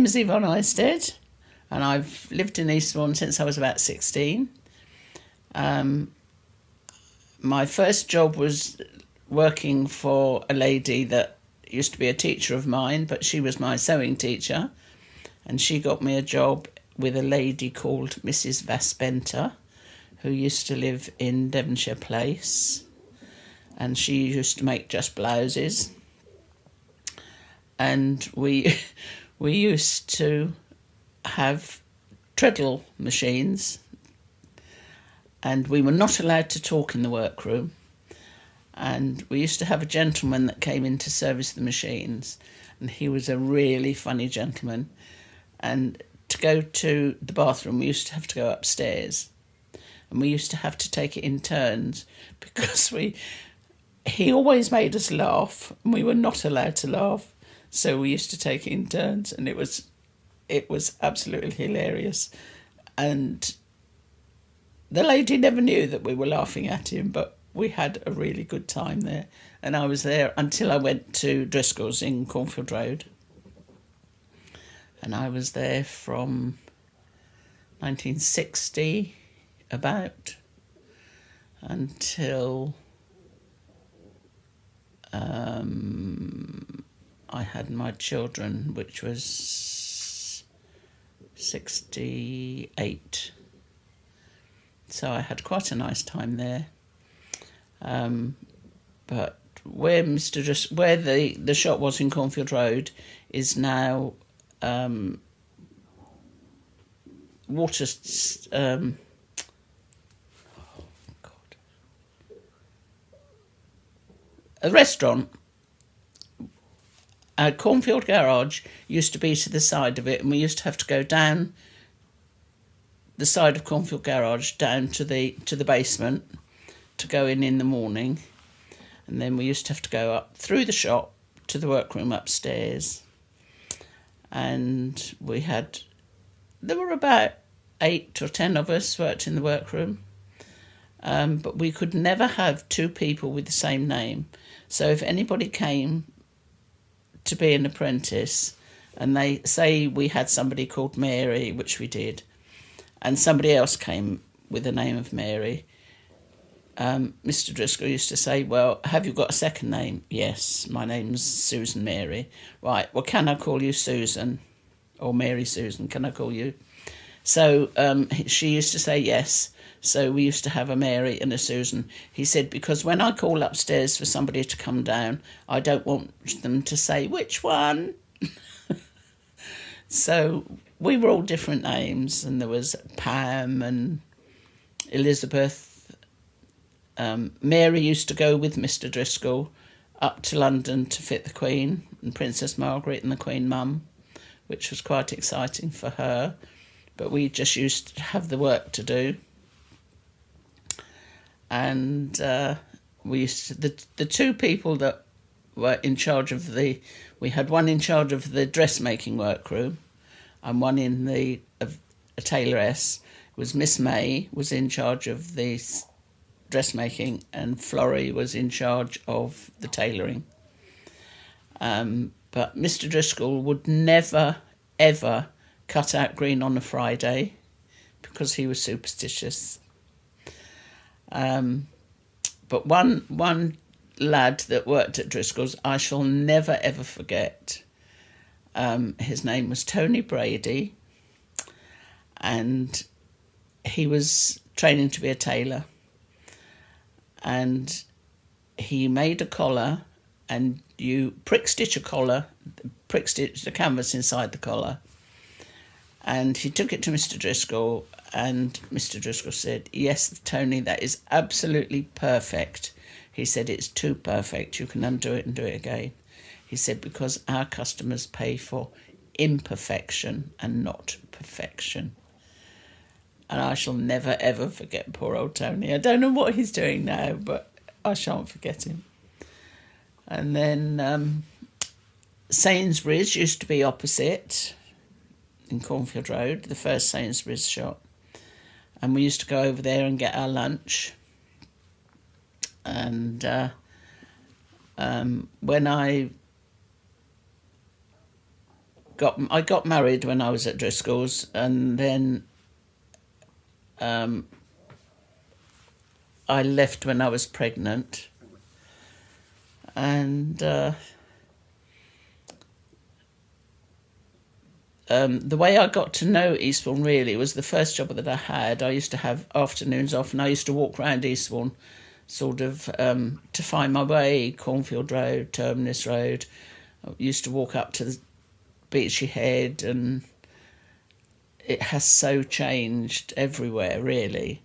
name is Yvonne Isted, and I've lived in Eastbourne since I was about 16. My first job was working for a lady that used to be a teacher of mine, but she was my sewing teacher, and she got me a job with a lady called Mrs. Vaspenter, who used to live in Devonshire Place, and she used to make just blouses. And we used to have treadle machines, and we were not allowed to talk in the workroom. And we used to have a gentleman that came in to service the machines, and he was a really funny gentleman. And to go to the bathroom, we used to have to go upstairs, and we used to have to take it in turns because he always made us laugh, and we were not allowed to laugh. So we used to take it in turns, and it was absolutely hilarious. And the lady never knew that we were laughing at him, but we had a really good time there. And I was there until I went to Driscoll's in Cornfield Road. And I was there from 1960 about until I had my children, which was 68. So I had quite a nice time there. But where the shop was in Cornfield Road is now a restaurant. Cornfield Garage used to be to the side of it, and we used to have to go down the side of Cornfield Garage down to the basement to go in the morning, and then we used to have to go up through the shop to the workroom upstairs. And there were about 8 or 10 of us worked in the workroom, but we could never have two people with the same name. So if anybody came to be an apprentice, and they say we had somebody called Mary, which we did, and somebody else came with the name of Mary, Mr. Driscoll used to say, well, have you got a second name? Yes, my name's Susan Mary. Right, well, can I call you Susan? Or Mary Susan, can I call you? So she used to say yes. So we used to have a Mary and a Susan. He said, because when I call upstairs for somebody to come down, I don't want them to say, which one? So we were all different names, and there was Pam and Elizabeth. Mary used to go with Mr. Driscoll up to London to fit the Queen and Princess Margaret and the Queen Mum, which was quite exciting for her. But we just used to have the work to do. And we used to, the two people that were in charge of we had one in charge of the dressmaking workroom and one in a tailoress. It was Miss May was in charge of the dressmaking, and Florrie was in charge of the tailoring. But Mr. Driscoll would never, ever cut out green on a Friday because he was superstitious. But one lad that worked at Driscoll's, I shall never, ever forget. His name was Tony Brady, and he was training to be a tailor. And he made a collar, and you prick-stitch a collar, prick-stitch the canvas inside the collar. And he took it to Mr. Driscoll, and Mr. Driscoll said, yes, Tony, that is absolutely perfect. He said, it's too perfect. You can undo it and do it again. He said, because our customers pay for imperfection and not perfection. And I shall never, ever forget poor old Tony. I don't know what he's doing now, but I shan't forget him. And then Sainsbury's used to be opposite in Cornfield Road, the first Sainsbury's shop. And we used to go over there and get our lunch. And when I I got married when I was at Driscoll's, and then I left when I was pregnant, and the way I got to know Eastbourne really was the first job that I had. I used to have afternoons off, and I used to walk around Eastbourne, sort of to find my way. Cornfield Road, Terminus Road. I used to walk up to the Beachy Head, and it has so changed everywhere, really.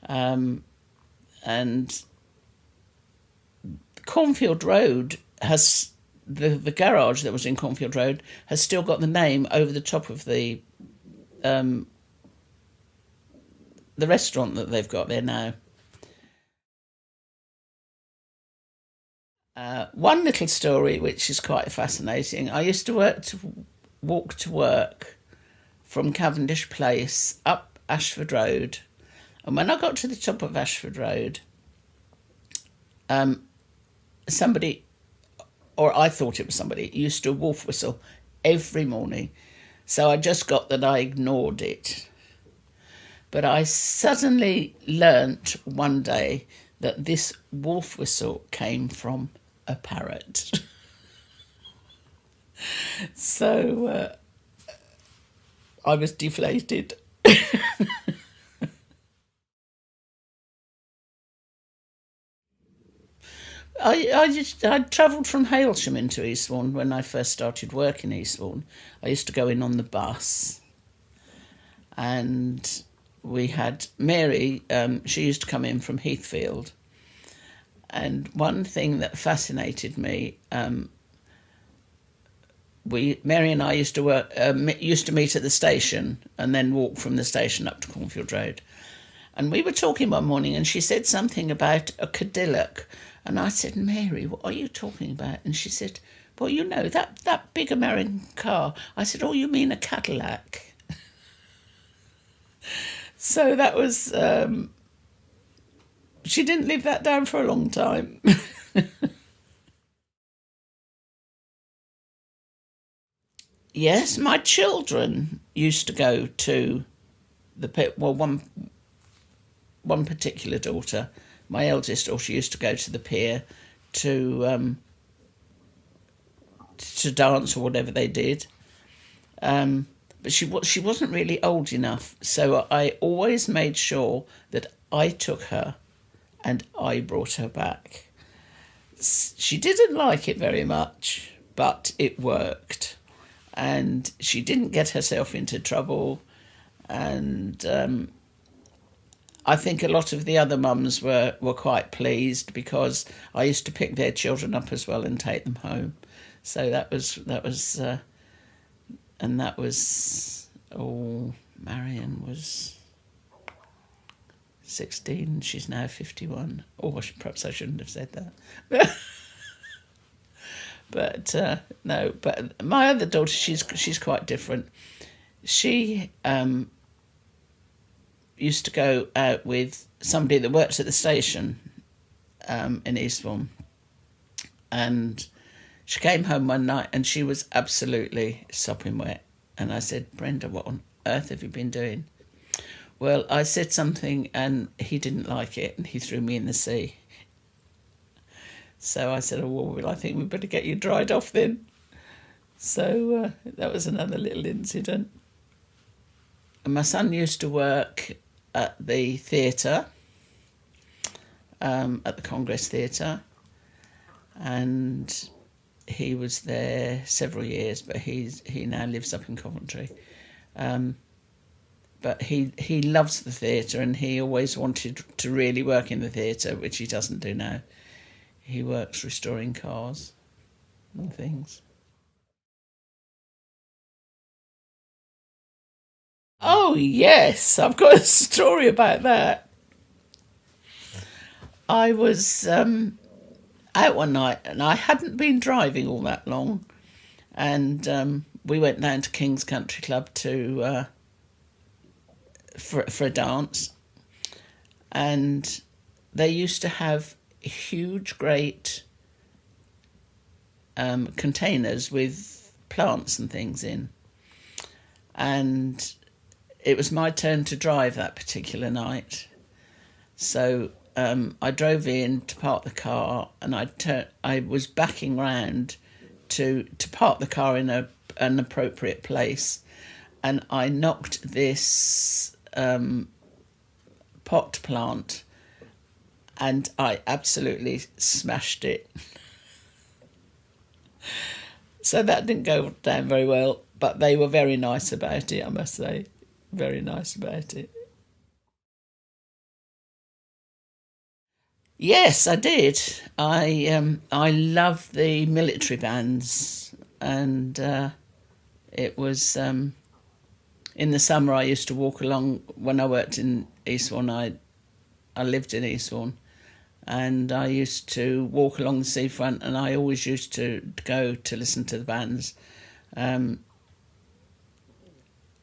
And Cornfield Road has the garage that was in Cornfield Road has still got the name over the top of the restaurant that they've got there now. One little story which is quite fascinating. I used to walk to work from Cavendish Place up Ashford Road, and when I got to the top of Ashford Road, somebody, or I thought it was somebody, used to wolf whistle every morning. So I just got that I ignored it. But I suddenly learnt one day that this wolf whistle came from a parrot. So I was deflated. I travelled from Hailsham into Eastbourne when I first started working in Eastbourne. I used to go in on the bus, and we had Mary. She used to come in from Heathfield, and one thing that fascinated me, Mary and I used to meet at the station and then walk from the station up to Cornfield Road. And we were talking one morning, and she said something about a Cadillac. And I said, Mary, what are you talking about? And she said, well, you know, that big American car. I said, oh, you mean a Cadillac? So that was... she didn't live that down for a long time. Yes, my children used to go to the pit. Well, one particular daughter, my eldest daughter, used to go to the pier to dance or whatever they did. But she wasn't really old enough, so I always made sure that I took her and I brought her back. She didn't like it very much, but it worked. And she didn't get herself into trouble. And I think a lot of the other mums were quite pleased, because I used to pick their children up as well and take them home. So that was Marion was 16. She's now 51. Oh, perhaps I shouldn't have said that. But no. But my other daughter, she's quite different. She used to go out with somebody that works at the station in Eastbourne, and she came home one night and she was absolutely sopping wet. And I said, Brenda, what on earth have you been doing? Well, I said something and he didn't like it, and he threw me in the sea. So I said, oh, well, I think we better get you dried off then. So that was another little incident. And my son used to work at the theatre, at the Congress Theatre, and he was there several years, but he now lives up in Coventry. But he loves the theatre, and he always wanted to really work in the theatre, which he doesn't do now. He works restoring cars and things. Oh, yes, I've got a story about that. I was out one night, and I hadn't been driving all that long, and we went down to King's Country Club to for a dance, and they used to have huge, great containers with plants and things in. And it was my turn to drive that particular night. So I drove in to park the car, and I was backing round to park the car in an appropriate place, and I knocked this pot plant, and I absolutely smashed it. So that didn't go down very well, but they were very nice about it, I must say. Very nice about it. Yes, I did. I love the military bands, and it was in the summer. I used to walk along when I worked in Eastbourne. I lived in Eastbourne, and I used to walk along the seafront, and I always used to go to listen to the bands. And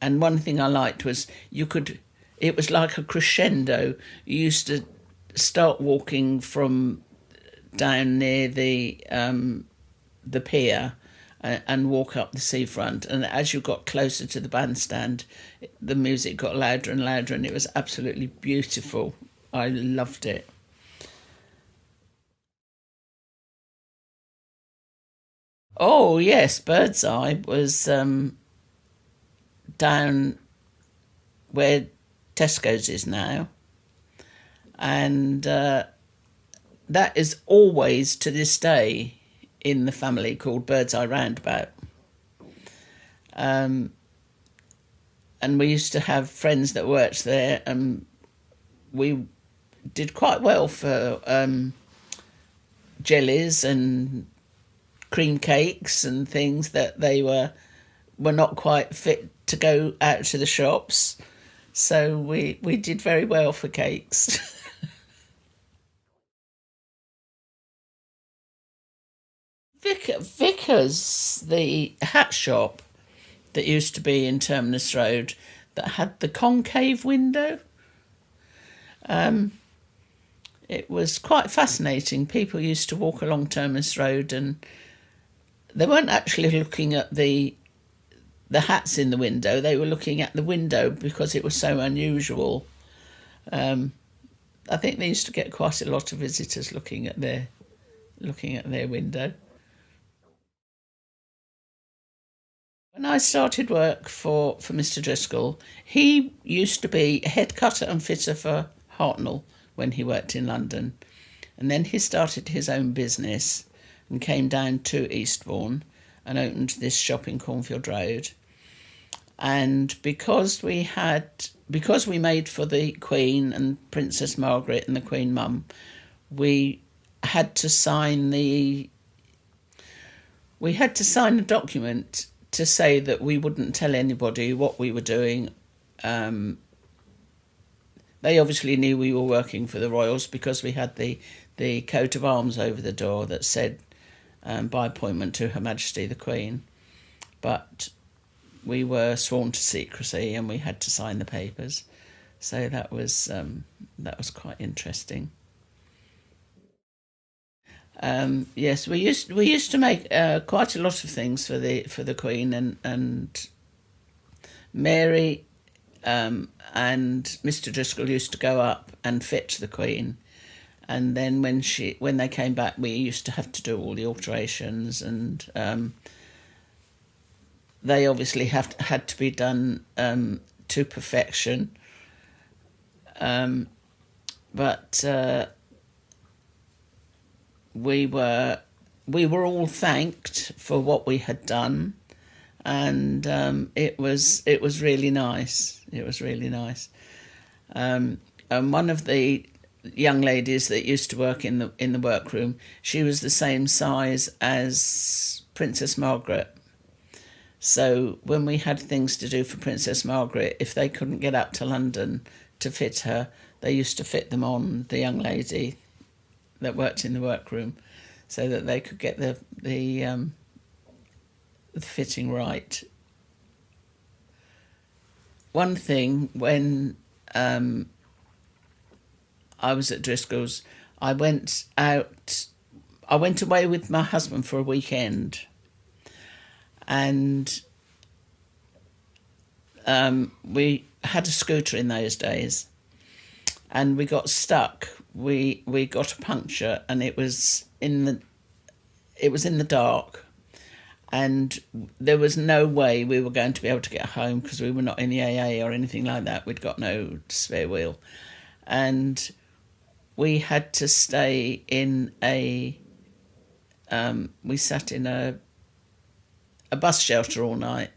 one thing I liked was it was like a crescendo. You used to start walking from down near the pier and walk up the seafront, and as you got closer to the bandstand, the music got louder and louder, and it was absolutely beautiful. I loved it. Oh yes, Birdseye was down where Tesco's is now, and that is always to this day in the family called Birdseye Roundabout. And we used to have friends that worked there, and we did quite well for jellies and cream cakes and things that they were not quite fit to go out to the shops. So we did very well for cakes. Vickers, the hat shop that used to be in Terminus Road, that had the concave window. It was quite fascinating. People used to walk along Terminus Road, and they weren't actually looking at the hats in the window. They were looking at the window because it was so unusual. I think they used to get quite a lot of visitors looking at their window. When I started work for Mr. Driscoll, he used to be head cutter and fitter for Hartnell when he worked in London. And then he started his own business and came down to Eastbourne and opened this shop in Cornfield Road. And because we made for the Queen and Princess Margaret and the Queen Mum, we had to sign a document to say that we wouldn't tell anybody what we were doing. They obviously knew we were working for the Royals because we had the coat of arms over the door that said by appointment to Her Majesty the Queen. But we were sworn to secrecy and we had to sign the papers. So that was quite interesting. Yes, we used to make quite a lot of things for the Queen and Mary, and Mr. Driscoll used to go up and fit the Queen, and then when they came back, we used to have to do all the alterations, and they obviously had to be done to perfection, but. We were all thanked for what we had done, and it was really nice. It was really nice. And one of the young ladies that used to work in the workroom, she was the same size as Princess Margaret. So when we had things to do for Princess Margaret, if they couldn't get up to London to fit her, they used to fit them on the young lady that worked in the workroom, so that they could get the fitting right. One thing, when I was at Driscoll's, I went away with my husband for a weekend, and we had a scooter in those days, and we got stuck. We got a puncture, and it was in the dark, and there was no way we were going to be able to get home because we were not in the AA or anything like that. We'd got no spare wheel, and we had to stay in we sat in a bus shelter all night,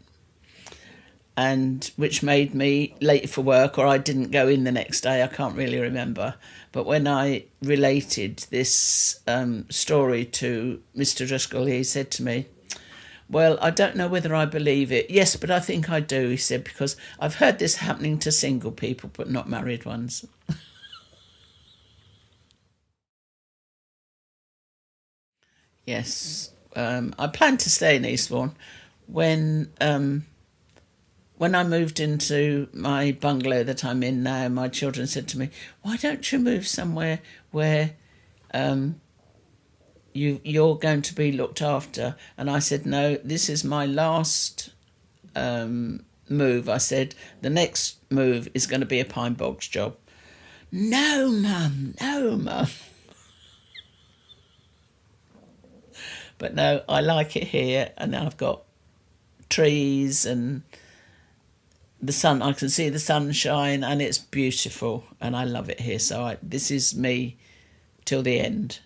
and which made me late for work, or I didn't go in the next day. I can't really remember. But when I related this story to Mr. Driscoll, he said to me, "Well, I don't know whether I believe it." "Yes, but I think I do," he said, "because I've heard this happening to single people, but not married ones." Yes, I planned to stay in Eastbourne. When I moved into my bungalow that I'm in now, my children said to me, "Why don't you move somewhere where you're going to be looked after?" And I said, "No, this is my last move." I said, "The next move is going to be a pine bogs job." "No, Mum, no, Mum." But no, I like it here, and I've got trees and the sun. I can see the sunshine, and it's beautiful, and I love it here. So this is me till the end.